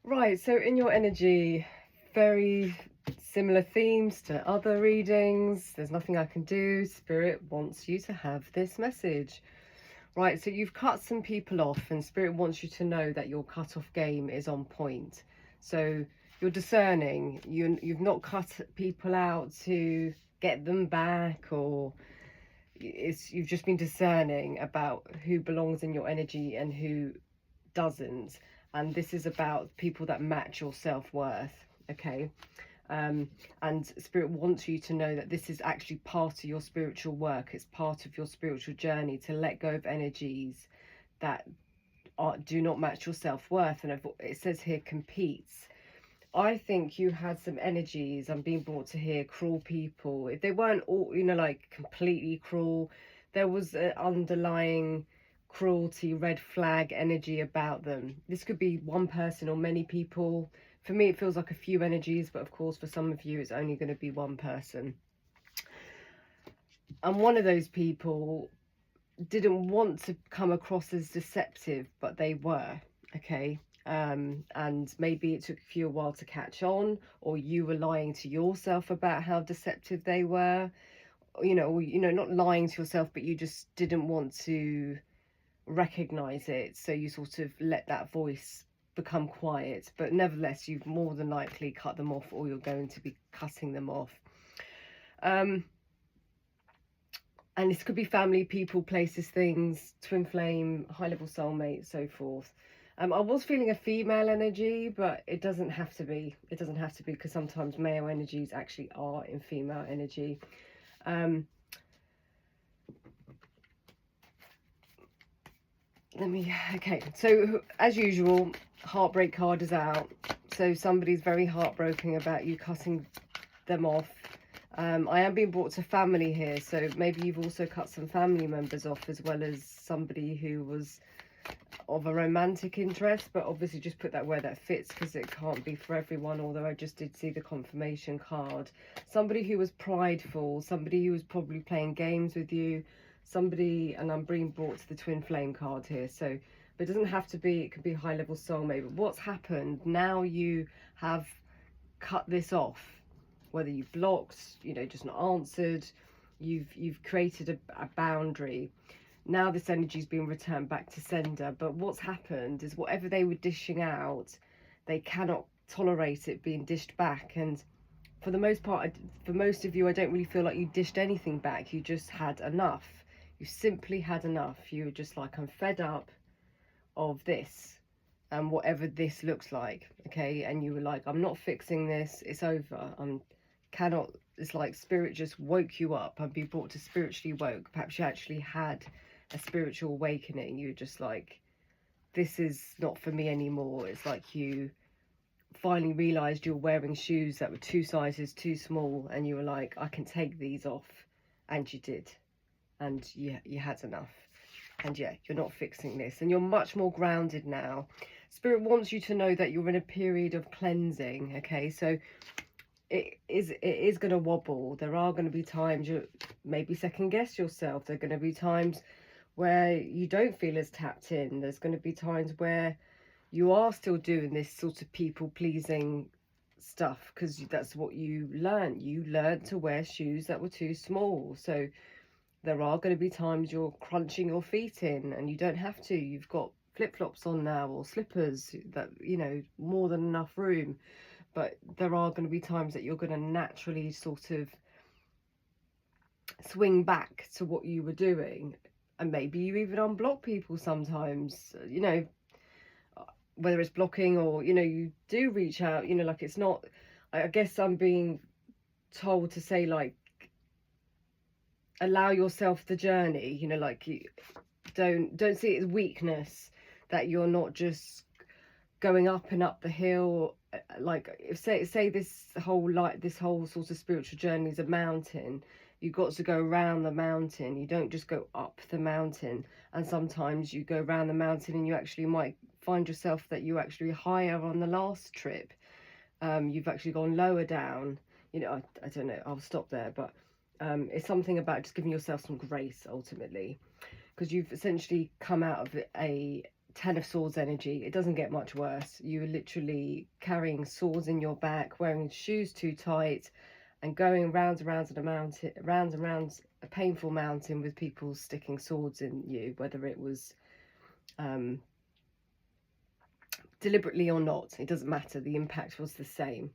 Right, so in your energy, very similar themes to other readings. There's nothing I can do. Spirit wants you to have this message. Right, so you've cut some people off, and Spirit wants you to know that your cut-off game is on point. So you're discerning. You've not cut people out to get them back, or you've just been discerning about who belongs in your energy and who doesn't. And this is about people that match your self-worth. Okay. And Spirit wants you to know that this is actually part of your spiritual work. It's part of your spiritual journey to let go of energies that do not match your self-worth. And it says here competes. I think you had some energies. I'm being brought to here cruel people. If they weren't all, like completely cruel, there was an underlying cruelty, red flag energy about them. This could be one person or many people. For me, it feels like a few energies, but of course, for some of you, it's only going to be one person. And one of those people didn't want to come across as deceptive, but they were, okay? And maybe it took you a while to catch on, or you were lying to yourself about how deceptive they were, not lying to yourself, but you just didn't want to recognize it, so you sort of let that voice become quiet. But nevertheless, you've more than likely cut them off, or you're going to be cutting them off. And this could be family, people, places, things, twin flame, high level soulmate, so forth. I was feeling a female energy, but it doesn't have to be. It doesn't have to be, because sometimes male energies actually are in female energy. Okay, so as usual, heartbreak card is out. So somebody's very heartbroken about you cutting them off. I am being brought to family here, so maybe you've also cut some family members off, as well as somebody who was of a romantic interest, but obviously just put that where that fits, because it can't be for everyone, although I just did see the confirmation card. Somebody who was prideful, somebody who was probably playing games with you, somebody, and I'm being brought to the twin flame card here, so but it doesn't have to be, it could be high level soulmate. But what's happened now, you have cut this off, whether you've blocked, just not answered, you've created a boundary. Now this energy is being returned back to sender, but what's happened is whatever they were dishing out, they cannot tolerate it being dished back. And for the most part, for most of you, I don't really feel like you dished anything back. You just had enough. You simply had enough. You were just like, I'm fed up of this, and whatever this looks like, okay? And you were like, I'm not fixing this, it's over. It's like Spirit just woke you up and be brought to spiritually woke. Perhaps you actually had a spiritual awakening. You were just like, this is not for me anymore. It's like you finally realized you're wearing shoes that were 2 sizes too small, and you were like, I can take these off. And you did, and you had enough. And yeah, you're not fixing this, and you're much more grounded now. Spirit wants you to know that you're in a period of cleansing, okay? So it is going to wobble. There are going to be times you maybe second guess yourself. There are going to be times where you don't feel as tapped in. There's going to be times where you are still doing this sort of people pleasing stuff, because that's what you learned. You learned to wear shoes that were too small. So there are going to be times you're crunching your feet in, and you don't have to. You've got flip-flops on now, or slippers, that, more than enough room. But there are going to be times that you're going to naturally sort of swing back to what you were doing. And maybe you even unblock people sometimes, whether it's blocking or, you do reach out, like it's not, I guess I'm being told to say, like, allow yourself the journey, like you don't see it as weakness, that you're not just going up and up the hill. Like, if say this whole sort of spiritual journey is a mountain, you've got to go around the mountain. You don't just go up the mountain. And sometimes you go around the mountain and you actually might find yourself that you're actually higher on the last trip. You've actually gone lower down. I don't know, I'll stop there. But it's something about just giving yourself some grace, ultimately, because you've essentially come out of a Ten of Swords energy. It doesn't get much worse. You're literally carrying swords in your back, wearing shoes too tight, and going round and round a mountain, round and round a painful mountain with people sticking swords in you, whether it was deliberately or not. It doesn't matter. The impact was the same.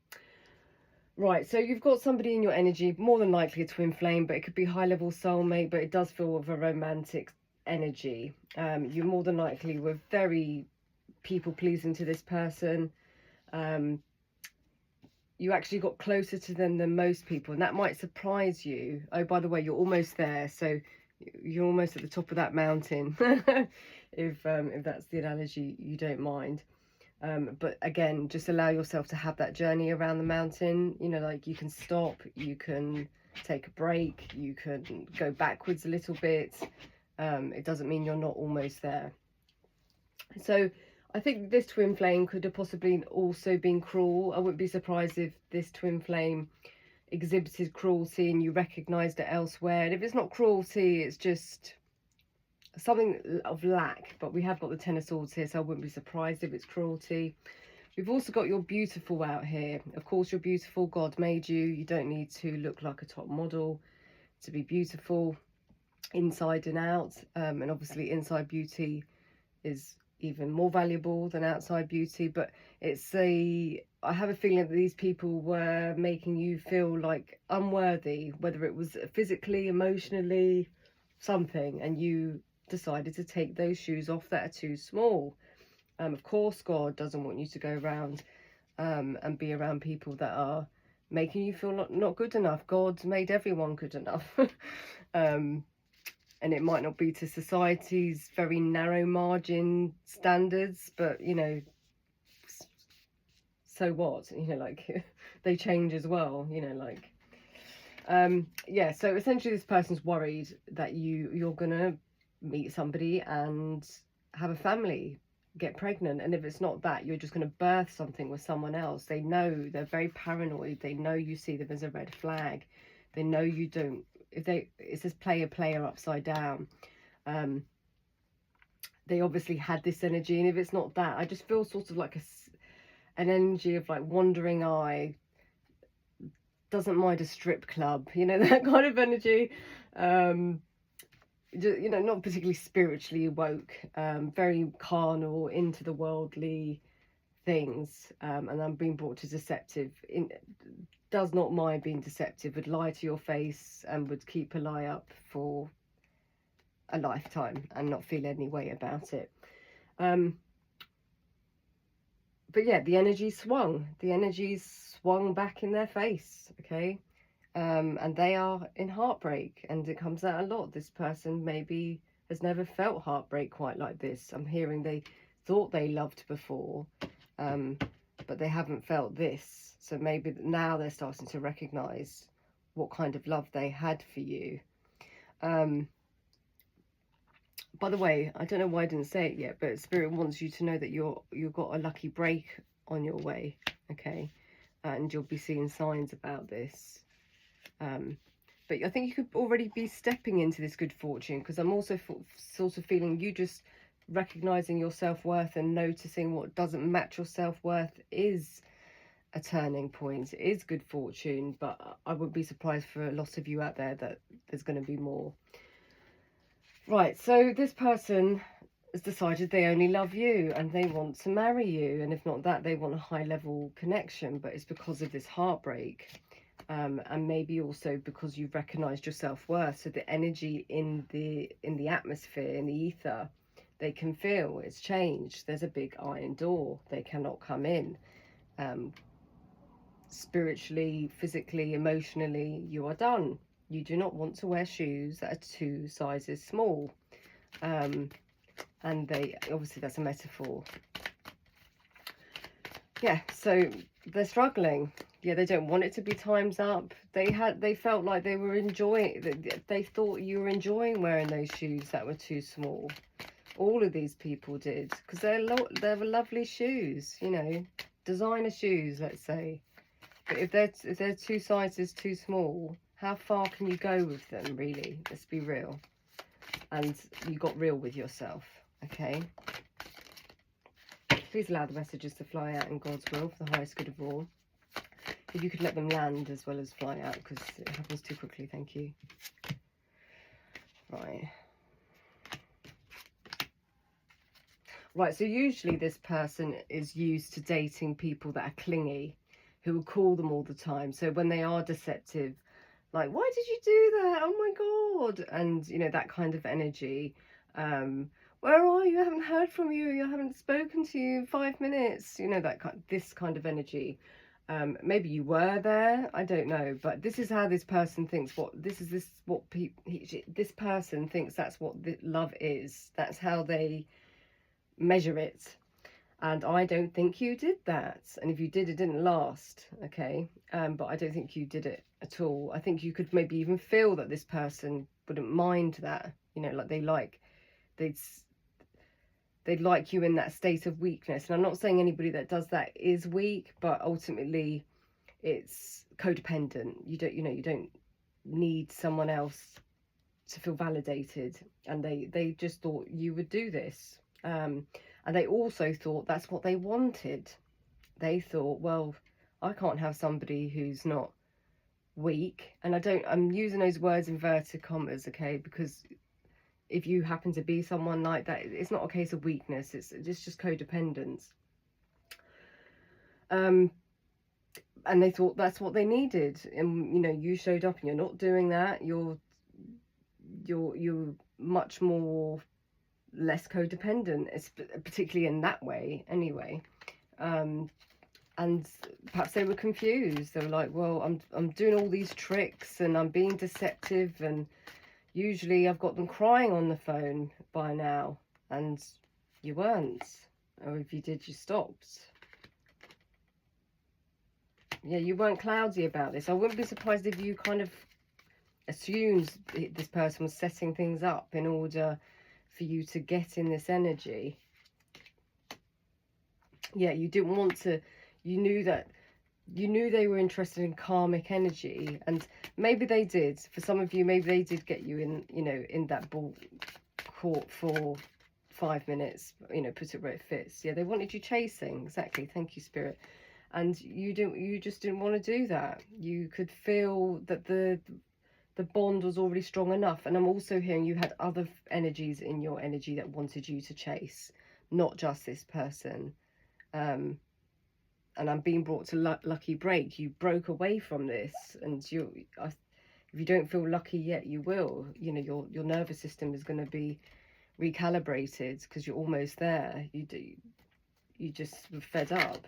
Right, so you've got somebody in your energy, more than likely a twin flame, but it could be high-level soulmate, but it does feel of a romantic energy. You more than likely were very people-pleasing to this person. You actually got closer to them than most people, and that might surprise you. Oh, by the way, you're almost there, so you're almost at the top of that mountain, if that's the analogy you don't mind. But again, just allow yourself to have that journey around the mountain. You know, like you can stop, you can take a break, you can go backwards a little bit. It doesn't mean you're not almost there. So I think this twin flame could have possibly also been cruel. I wouldn't be surprised if this twin flame exhibited cruelty and you recognised it elsewhere. And if it's not cruelty, it's just something of lack. But we have got the Ten of Swords here, so I wouldn't be surprised if it's cruelty. We've also got you're beautiful out here. Of course, you're beautiful. God made you. You don't need to look like a top model to be beautiful, inside and out. And obviously inside beauty is even more valuable than outside beauty. But I have a feeling that these people were making you feel like unworthy, whether it was physically, emotionally, something, and you decided to take those shoes off that are too small. Of course, God doesn't want you to go around and be around people that are making you feel not good enough. God's made everyone good enough. And it might not be to society's very narrow margin standards, but, you know, so what? You know, like, they change as well, you know, like. Yeah, so essentially this person's worried that you're gonna meet somebody and have a family, get pregnant, and if it's not that, you're just going to birth something with someone else. They know, they're very paranoid. They know you see them as a red flag. They know you don't. It says player upside down. They obviously had this energy, and if it's not that, I just feel sort of like an energy of like wandering eye, doesn't mind a strip club, you know, that kind of energy. You know, not particularly spiritually woke, very carnal, into the worldly things, and I'm being brought to deceptive. Does not mind being deceptive, would lie to your face and would keep a lie up for a lifetime and not feel any way about it. But yeah, the energy swung. The energy's swung back in their face, okay? And they are in heartbreak, and it comes out a lot. This person maybe has never felt heartbreak quite like this. I'm hearing they thought they loved before, but they haven't felt this. So maybe now they're starting to recognize what kind of love they had for you. By the way, I don't know why I didn't say it yet, but Spirit wants you to know that you've got a lucky break on your way, okay? And you'll be seeing signs about this. But I think you could already be stepping into this good fortune, because I'm also sort of feeling you just recognizing your self-worth and noticing what doesn't match your self-worth is a turning point. It is good fortune, but I wouldn't be surprised for a lot of you out there that there's going to be more. Right, so this person has decided they only love you and they want to marry you, and if not that, they want a high-level connection, but it's because of this heartbreak. And maybe also because you've recognized your self-worth. So the energy in the atmosphere, in the ether, they can feel it's changed. There's a big iron door. They cannot come in. Spiritually, physically, emotionally, you are done. You do not want to wear shoes that are 2 sizes small. And they, obviously that's a metaphor. Yeah, so they're struggling. Yeah, they don't want it to be time's up. They felt like they were enjoying, they thought you were enjoying wearing those shoes that were too small. All of these people did, because they were lovely shoes, you know, designer shoes, let's say. But if they're 2 sizes too small, how far can you go with them, really? Let's be real. And you got real with yourself, okay? Please allow the messages to fly out in God's will for the highest good of all. If you could let them land as well as fly out, because it happens too quickly. Thank you. Right, so usually this person is used to dating people that are clingy, who will call them all the time. So when they are deceptive, like, why did you do that? Oh my God. And, you know, that kind of energy. Where are you? I haven't heard from you. I haven't spoken to you in 5 minutes. You know, this kind of energy. Maybe you were there. I don't know. But this is how this person thinks. This person thinks that's what love is. That's how they measure it. And I don't think you did that. And if you did, it didn't last. Okay. But I don't think you did it at all. I think you could maybe even feel that this person wouldn't mind that, you know, like they'd like you in that state of weakness. And I'm not saying anybody that does that is weak, but ultimately it's codependent. You don't need someone else to feel validated. And they just thought you would do this. And they also thought that's what they wanted. They thought, well, I can't have somebody who's not weak. And I'm using those words in inverted commas, okay, because if you happen to be someone like that, it's not a case of weakness, it's just codependence. And they thought that's what they needed. And, you know, you showed up and you're not doing that. You're much more less codependent, particularly in that way anyway. And perhaps they were confused. They were like, well, I'm doing all these tricks and I'm being deceptive, and usually I've got them crying on the phone by now, and you weren't. Or if you did, you stopped. Yeah, you weren't cloudy about this. I wouldn't be surprised if you kind of assumed this person was setting things up in order for you to get in this energy. Yeah, you didn't want to, you knew they were interested in karmic energy, and maybe they did. For some of you, maybe they did get you in, you know, in that ball court for 5 minutes, you know, put it where it fits. Yeah, they wanted you chasing. Exactly. Thank you, Spirit. And you just didn't want to do that. You could feel that the bond was already strong enough. And I'm also hearing you had other energies in your energy that wanted you to chase, not just this person. And I'm being brought to lucky break. You broke away from this, and if you don't feel lucky yet, you will. You know, your nervous system is going to be recalibrated because you're almost there. You just were fed up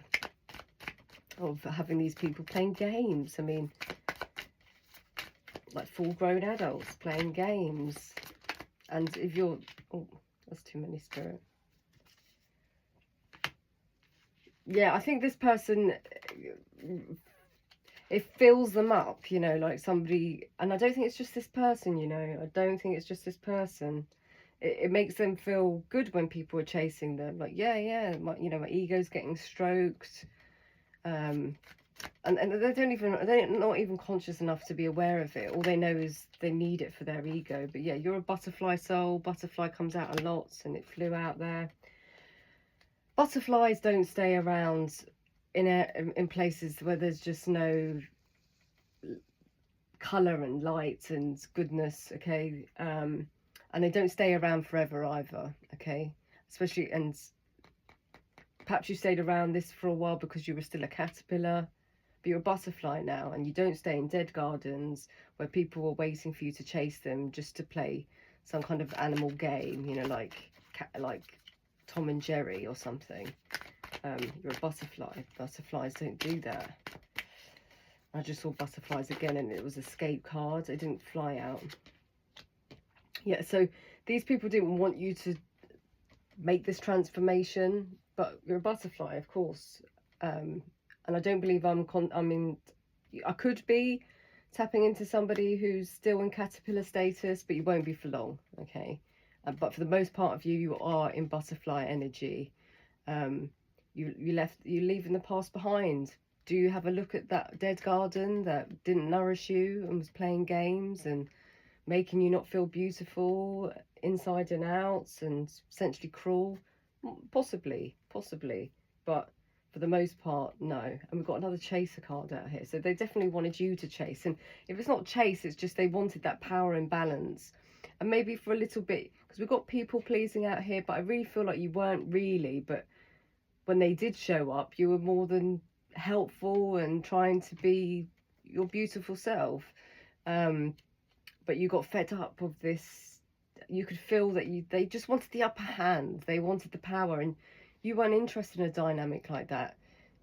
of having these people playing games. I mean, like full-grown adults playing games. And if you're, oh, that's too many, Spirit. Yeah, I think this person, it fills them up, you know, like somebody, and I don't think it's just this person, you know, I don't think it's just this person. It makes them feel good when people are chasing them, like, yeah, my ego's getting stroked. And they're not even conscious enough to be aware of it. All they know is they need it for their ego. But yeah, you're a butterfly soul. Butterfly comes out a lot, and it flew out there. Butterflies don't stay around in places where there's just no colour and light and goodness, okay? And they don't stay around forever either, okay? Especially, and perhaps you stayed around this for a while because you were still a caterpillar, but you're a butterfly now, and you don't stay in dead gardens where people are waiting for you to chase them just to play some kind of animal game, you know, like Tom and Jerry or something. You're a butterfly. Butterflies don't do that. I just saw butterflies again, and it was escape card. It didn't fly out. Yeah, so these people didn't want you to make this transformation, but you're a butterfly, of course. And I don't believe I could be tapping into somebody who's still in caterpillar status, but you won't be for long, okay? But for the most part of you, you are in butterfly energy. You're leaving the past behind. Do you have a look at that dead garden that didn't nourish you and was playing games and making you not feel beautiful inside and out and essentially cruel? Possibly, but for the most part, no. And we've got another chaser card out here, so they definitely wanted you to chase. And if it's not chase, it's just they wanted that power and balance. And maybe for a little bit, because we've got people pleasing out here, but I really feel like you weren't really. But when they did show up, you were more than helpful and trying to be your beautiful self. But you got fed up of this. You could feel that they just wanted the upper hand. They wanted the power, and you weren't interested in a dynamic like that.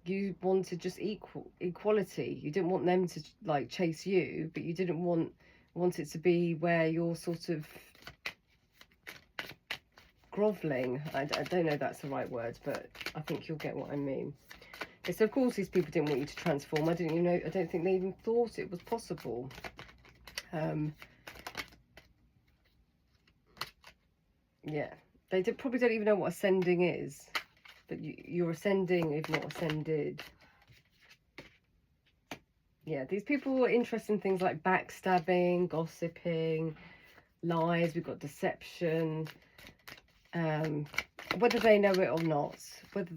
You wanted just equality. You didn't want them to like chase you, but you didn't want it to be where you're sort of groveling. I don't know if that's the right word, but I think you'll get what I mean. Okay, so of course these people didn't want you to transform. I don't think they even thought it was possible. Yeah, they probably don't even know what ascending is, but you're ascending, if not ascended. Yeah, these people were interested in things like backstabbing, gossiping, lies. We've got deception. Whether they know it or not, but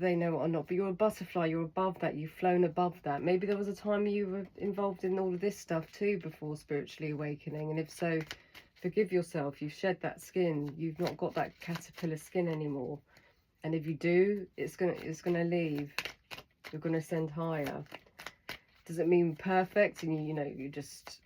you're a butterfly. You're above that. You've flown above that. Maybe there was a time you were involved in all of this stuff too before spiritually awakening, and if so, forgive yourself. You've shed that skin. You've not got that caterpillar skin anymore. And if you do, it's gonna leave. You're gonna ascend higher. Does it mean perfect and you just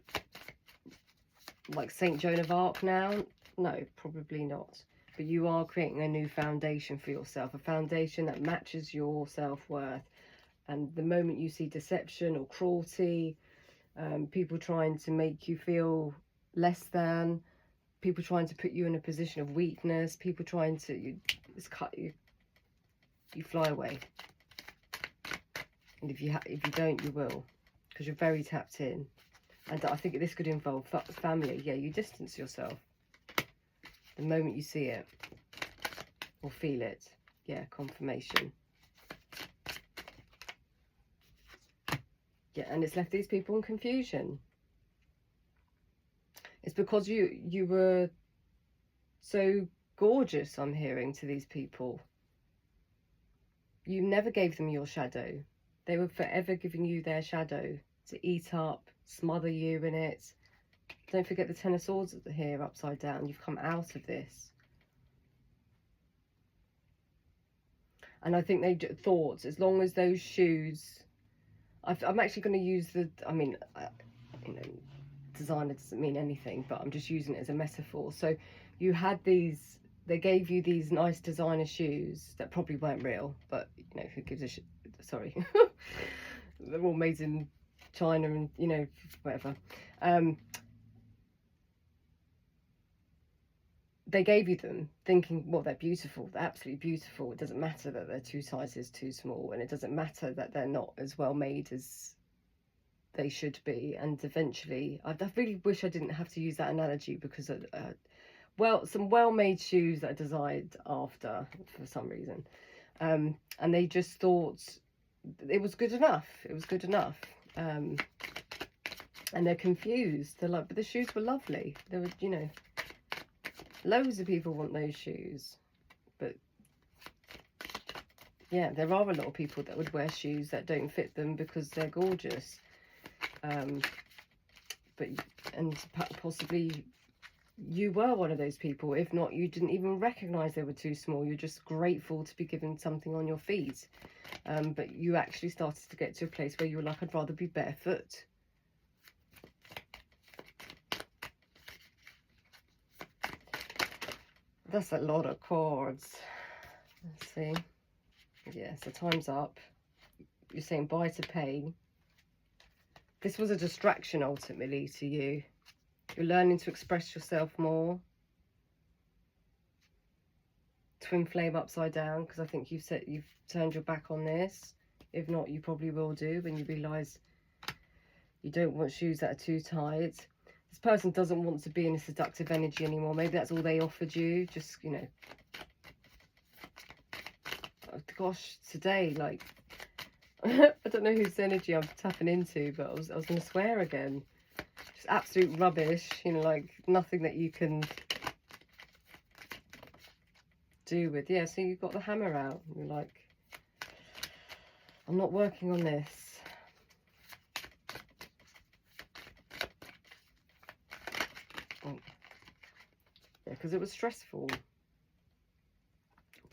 like Saint Joan of Arc now? No, probably not. But you are creating a new foundation for yourself, a foundation that matches your self-worth. And the moment you see deception or cruelty, people trying to make you feel less than, people trying to put you in a position of weakness, people trying to you fly away. And if you don't, you will, because you're very tapped in. And I think this could involve family. Yeah, you distance yourself the moment you see it or feel it. Yeah, confirmation. Yeah, and it's left these people in confusion. It's because you were so gorgeous, I'm hearing, to these people. You never gave them your shadow. They were forever giving you their shadow to eat up, smother you in it. Don't forget the Ten of Swords here upside down. You've come out of this. And I think they thought, as long as those shoes... I'm actually going to use designer doesn't mean anything, but I'm just using it as a metaphor. So you had these... They gave you these nice designer shoes that probably weren't real, but, who gives a shit? Sorry. They're all made in China and, whatever. They gave you them thinking, well, they're beautiful. They're absolutely beautiful. It doesn't matter that they're 2 sizes too small, and it doesn't matter that they're not as well made as they should be. And eventually, I really wish I didn't have to use that analogy, because some well-made shoes that I designed after for some reason, and they just thought it was good enough. It was good enough, and they're confused. They're like, but the shoes were lovely. They were, loads of people want those shoes, but yeah, there are a lot of people that would wear shoes that don't fit them because they're gorgeous, and possibly you were one of those people. If not, you didn't even recognize they were too small. You're just grateful to be given something on your feet, but you actually started to get to a place where you were like, I'd rather be barefoot. That's a lot of cards. Let's see. Yeah, so time's up. You're saying bye to pain. This was a distraction ultimately to you. You're learning to express yourself more. Twin flame upside down, because I think you've turned your back on this. If not, you probably will do when you realise you don't want shoes that are too tight. This person doesn't want to be in a seductive energy anymore. Maybe that's all they offered you. Just, oh, gosh, today, like, I don't know whose energy I'm tapping into, but I was going to swear again. Just absolute rubbish, like nothing that you can do with. Yeah, so you've got the hammer out. You're like, I'm not working on this. Oh. Yeah, because it was stressful.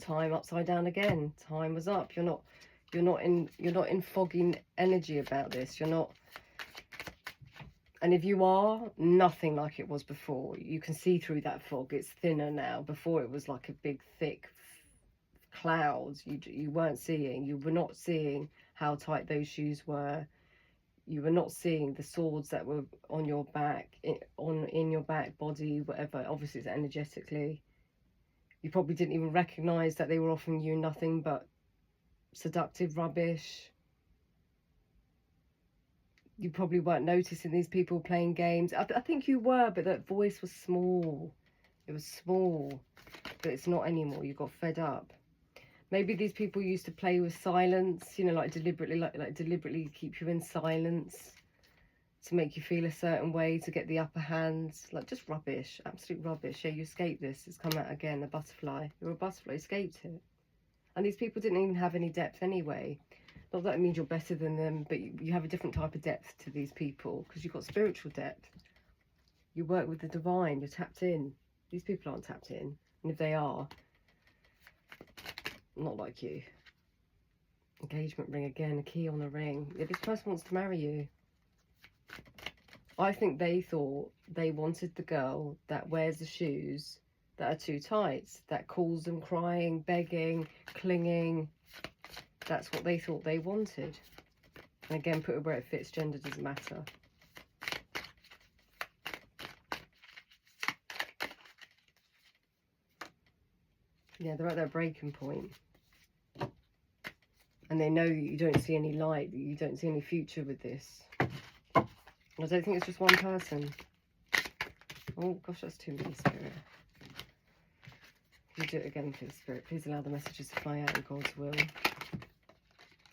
Time upside down again. Time was up. You're not in fogging energy about this. You're not. And if you are, nothing like it was before. You can see through that fog. It's thinner now. Before it was like a big thick clouds. You weren't seeing. You were not seeing how tight those shoes were. You were not seeing the swords that were on your back, in your back, body, whatever. Obviously, it's energetically. You probably didn't even recognise that they were offering you nothing but seductive rubbish. You probably weren't noticing these people playing games. I think you were, but that voice was small. It was small, but it's not anymore. You got fed up. Maybe these people used to play with silence, you know, like deliberately keep you in silence to make you feel a certain way, to get the upper hand. Like, just rubbish, absolute rubbish. Yeah, you escaped this. It's come out again, a butterfly. You're a butterfly, escaped it. And these people didn't even have any depth anyway. Not that it means you're better than them, but you have a different type of depth to these people because you've got spiritual depth. You work with the divine, you're tapped in. These people aren't tapped in. And if they are, not like you. Engagement ring again, a key on a ring. Yeah, this person wants to marry you. I think they thought they wanted the girl that wears the shoes that are too tight, that calls them crying, begging, clinging. That's what they thought they wanted. And again, put it where it fits, gender doesn't matter. Yeah, they're at their breaking point. And they know that you don't see any light, that you don't see any future with this. I don't think it's just one person. Oh gosh, that's too many, Spirit. Can you do it again, please, Spirit? Please allow the messages to fly out in God's will.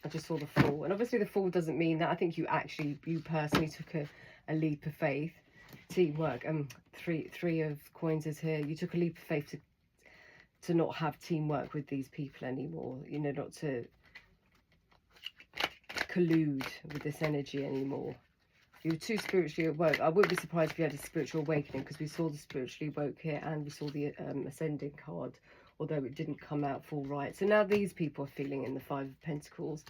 I just saw the Fool. And obviously the Fool doesn't mean that. I think you personally took a leap of faith. Teamwork. Three of coins is here. You took a leap of faith to not have teamwork with these people anymore. You know, not to collude with this energy anymore. You were too spiritually awoke. I wouldn't be surprised if you had a spiritual awakening, because we saw the spiritually awoke here and we saw the ascending card, although it didn't come out full right. So now these people are feeling in the Five of Pentacles,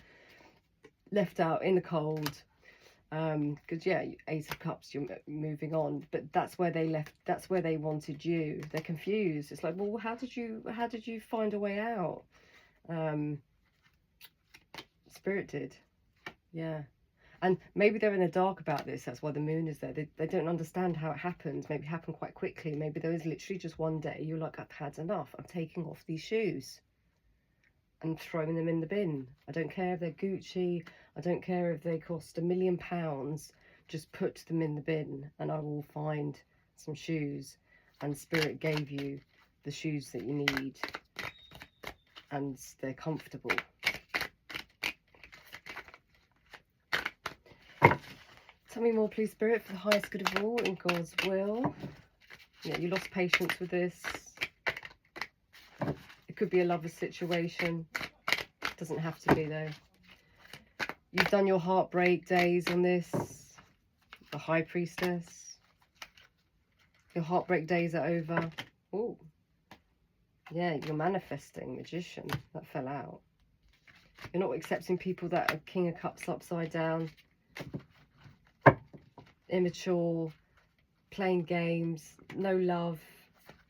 left out in the cold. Because yeah, Ace of Cups, you're moving on, but that's where they left. That's where they wanted you. They're confused. It's like, well, how did you find a way out? Spirit did, yeah. And maybe they're in the dark about this. That's why the moon is there. They don't understand how it happened. Maybe it happened quite quickly. Maybe there was literally just one day you're like, I've had enough. I'm taking off these shoes and throwing them in the bin. I don't care if they're Gucci. I don't care if they cost £1 million. Just put them in the bin and I will find some shoes. And Spirit gave you the shoes that you need. And they're comfortable. Tell me more, please, Spirit, for the highest good of all, in God's will. Yeah, you lost patience with this. It could be a lover's situation. It doesn't have to be, though. You've done your heartbreak days on this. The High Priestess. Your heartbreak days are over. Oh. Yeah, you're manifesting. Magician. That fell out. You're not accepting people that are King of Cups upside down. Immature, playing games, no love,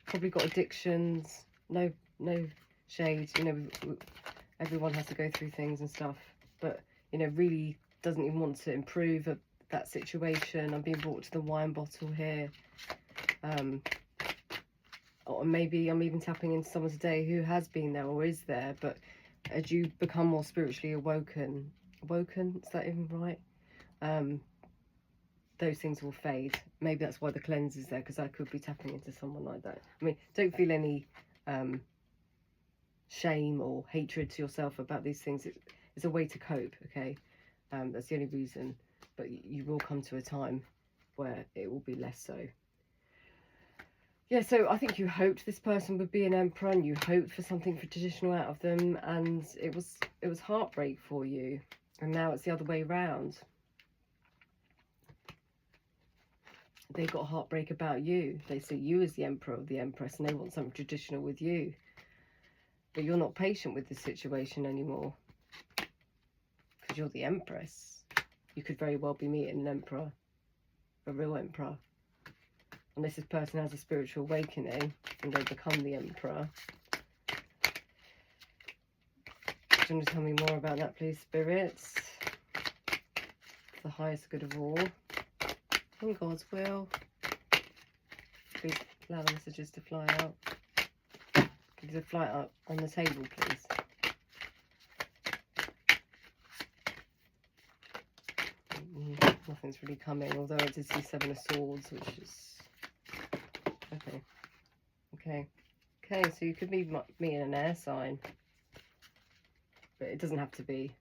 probably got addictions, no shade. You know, everyone has to go through things and stuff, but you know, really doesn't even want to improve that situation. I'm being brought to the wine bottle here. Or maybe I'm even tapping into someone today who has been there or is there, but as you become more spiritually awoken, is that even right? Those things will fade. Maybe that's why the cleanse is there, because I could be tapping into someone like that. I mean, don't feel any shame or hatred to yourself about these things. It's a way to cope, okay? That's the only reason. But you will come to a time where it will be less so. Yeah, so I think you hoped this person would be an emperor, and you hoped for something for traditional out of them, and it was heartbreak for you, and now it's the other way round. They got heartbreak about you. They see you as the emperor or the empress, and they want something traditional with you, but you're not patient with this situation anymore because you're the empress. You could very well be meeting an emperor, a real emperor. Unless this person has a spiritual awakening and they become the emperor. Do you want to tell me more about that, please, spirits? For the highest good of all. In God's will. Please allow the messages to fly out. Give the flight up on the table, please. Nothing's really coming, although I did see Seven of Swords, which is... Okay, so you could be meeting an air sign, but it doesn't have to be.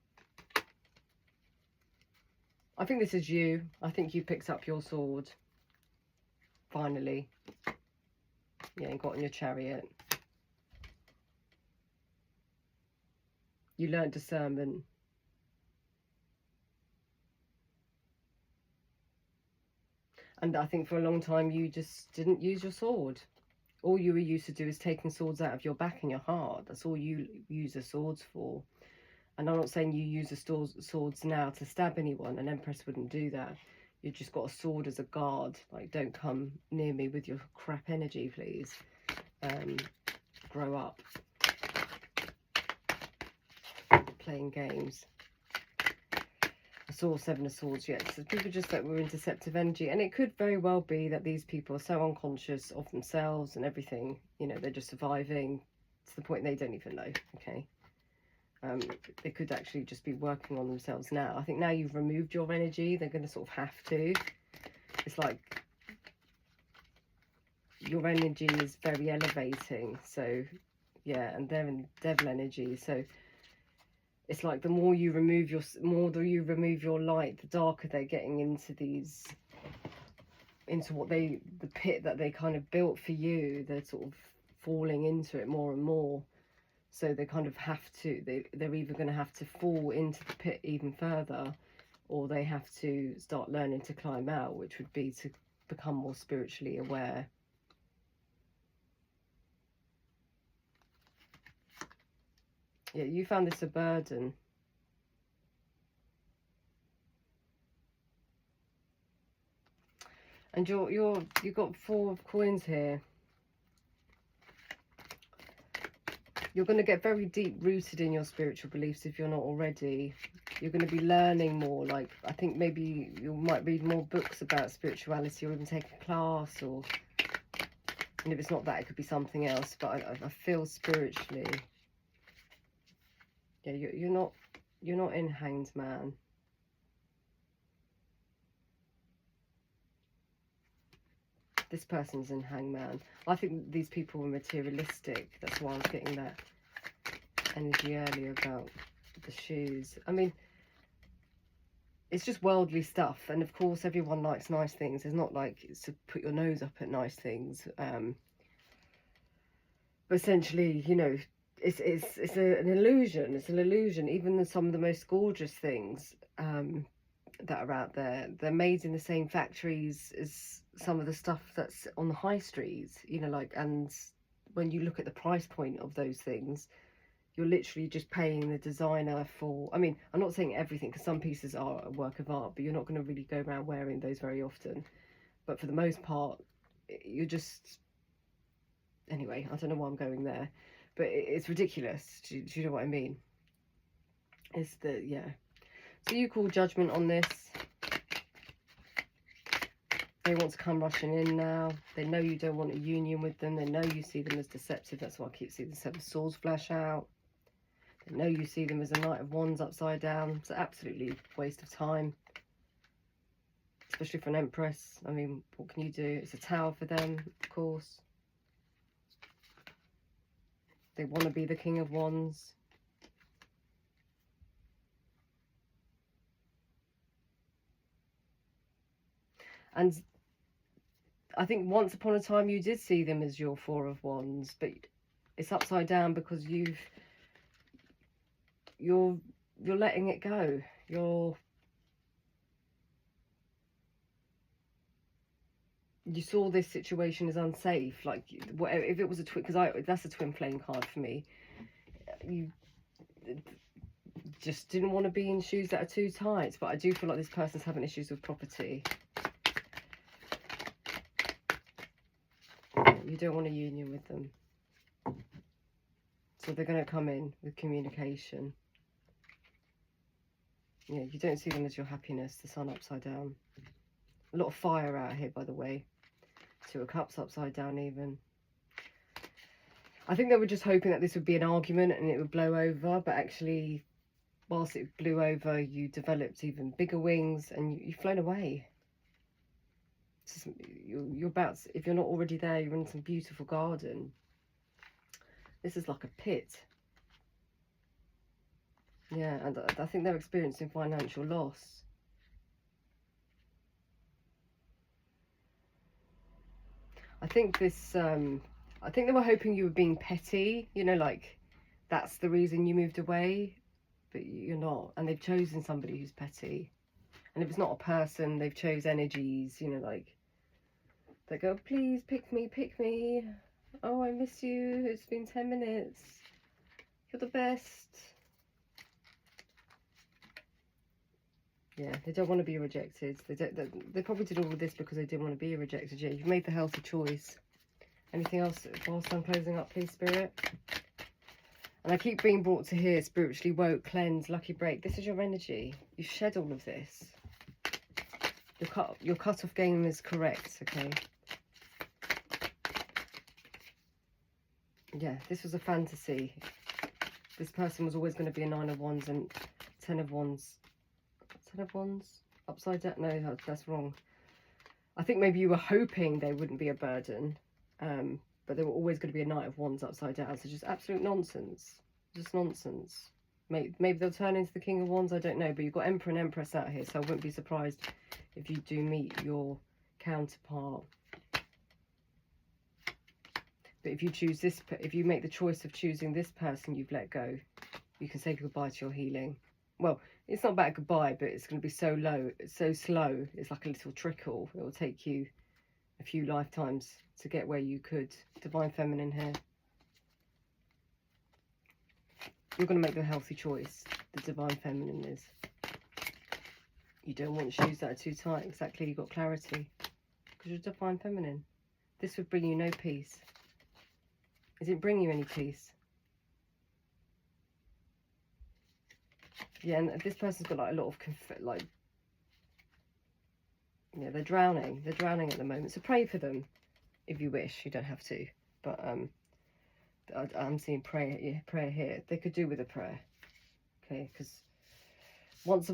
I think this is you. I think you picked up your sword, finally. Yeah, and got on your chariot. You learned discernment. And I think for a long time you just didn't use your sword. All you were used to do is taking swords out of your back and your heart. That's all you use the swords for. And I'm not saying you use the swords now to stab anyone. An empress wouldn't do that. You've just got a sword as a guard. Like, don't come near me with your crap energy, please. Grow up. Playing games. I saw Seven of Swords, yes. So people just that were in deceptive energy. And it could very well be that these people are so unconscious of themselves and everything. You know, they're just surviving to the point they don't even know, okay? They could actually just be working on themselves now. I think now you've removed your energy, they're going to sort of have to. It's like your energy is very elevating. So, yeah, and they're in devil energy. So, it's like the more you remove your light, the darker they're getting into these, into what the pit that they kind of built for you. They're sort of falling into it more and more. So they kind of have to, they're either going to have to fall into the pit even further, or they have to start learning to climb out, which would be to become more spiritually aware. Yeah, you found this a burden. And you've got 4 of coins here. You're going to get very deep rooted in your spiritual beliefs if you're not already. You're going to be learning more. Like, I think maybe you might read more books about spirituality, or even take a class, or, and if it's not that, it could be something else. But I feel spiritually. Yeah, you're not in Hanged Man. This person's in Hangman. I think these people are materialistic. That's why I was getting that energy earlier about the shoes. I mean, it's just worldly stuff. And of course, everyone likes nice things. It's not like it's to put your nose up at nice things. But essentially, you know, it's an illusion. It's an illusion. Even some of the most gorgeous things that are out there, they're made in the same factories as some of the stuff that's on the high streets, you know, like, and when you look at the price point of those things, you're literally just paying the designer for, I mean, I'm not saying everything, because some pieces are a work of art, but you're not going to really go around wearing those very often. But for the most part, you're just, anyway, I don't know why I'm going there, but it's ridiculous. Do you know what I mean? It's the, yeah. So you call judgment on this. They want to come rushing in now. They know you don't want a union with them. They know you see them as deceptive. That's why I keep seeing the 7 of Swords flash out. They know you see them as a Knight of Wands upside down. It's absolutely a waste of time. Especially for an Empress. I mean, what can you do? It's a Tower for them, of course. They want to be the King of Wands. And I think once upon a time you did see them as your Four of Wands, but it's upside down because you're letting it go. You saw this situation as unsafe, like whatever, if it was a twin, because that's a twin flame card for me. You just didn't want to be in shoes that are too tight, but I do feel like this person's having issues with property. You don't want a union with them, so they're going to come in with communication. Yeah, you don't see them as your happiness. The Sun upside down. A lot of fire out here, by the way. Two of Cups upside down even. I think they were just hoping that this would be an argument and it would blow over, but actually, whilst it blew over, you developed even bigger wings and you've flown away. You're about, if you're not already there, you're in some beautiful garden. This is like a pit. Yeah, and I think they're experiencing financial loss. I think this, I think they were hoping you were being petty, you know, like that's the reason you moved away, but you're not. And they've chosen somebody who's petty. And if it's not a person, they've chose energies, you know, like they go, please pick me, pick me. Oh, I miss you. It's been 10 minutes. You're the best. Yeah, they don't want to be rejected. They probably did all of this because they didn't want to be rejected. Yeah, you've made the healthy choice. Anything else whilst I'm closing up, please, Spirit? And I keep being brought to here, spiritually woke, cleanse, lucky break. This is your energy. You've shed all of this. Your cut-off game is correct, okay? Yeah, this was a fantasy. This person was always going to be a 9 of Wands and 10 of Wands. 10 of Wands? Upside down? No, that's wrong. I think maybe you were hoping they wouldn't be a burden. But they were always going to be a Knight of Wands upside down. So just absolute nonsense. Just nonsense. Maybe they'll turn into the King of Wands, I don't know. But you've got Emperor and Empress out here. So I wouldn't be surprised if you do meet your counterpart. But if you choose this, if you make the choice of choosing this person you've let go, you can say goodbye to your healing. Well, it's not about goodbye, but it's going to be so low, so slow. It's like a little trickle. It will take you a few lifetimes to get where you could. Divine Feminine here. You're going to make the healthy choice. The Divine Feminine is. You don't want shoes that are too tight. Exactly, you've got clarity. Because you're Divine Feminine. This would bring you no peace. Does it bring you any peace? Yeah, and this person's got like a lot of yeah, they're drowning. They're drowning at the moment. So pray for them if you wish. You don't have to. But I'm seeing prayer here. They could do with a prayer. Okay, because once,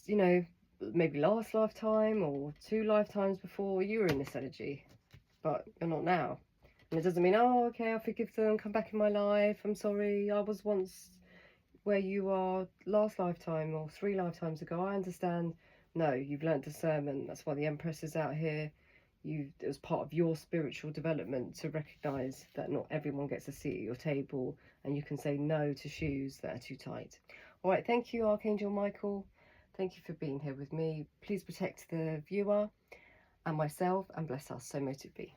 you know, maybe last lifetime or 2 lifetimes before, you were in this energy. But you're not now. And it doesn't mean, oh, okay, I forgive them, come back in my life. I'm sorry, I was once where you are last lifetime or 3 lifetimes ago. I understand. No, you've learned discernment. That's why the Empress is out here. It was part of your spiritual development to recognise that not everyone gets a seat at your table, and you can say no to shoes that are too tight. All right, thank you, Archangel Michael. Thank you for being here with me. Please protect the viewer and myself, and bless us. So mote it be.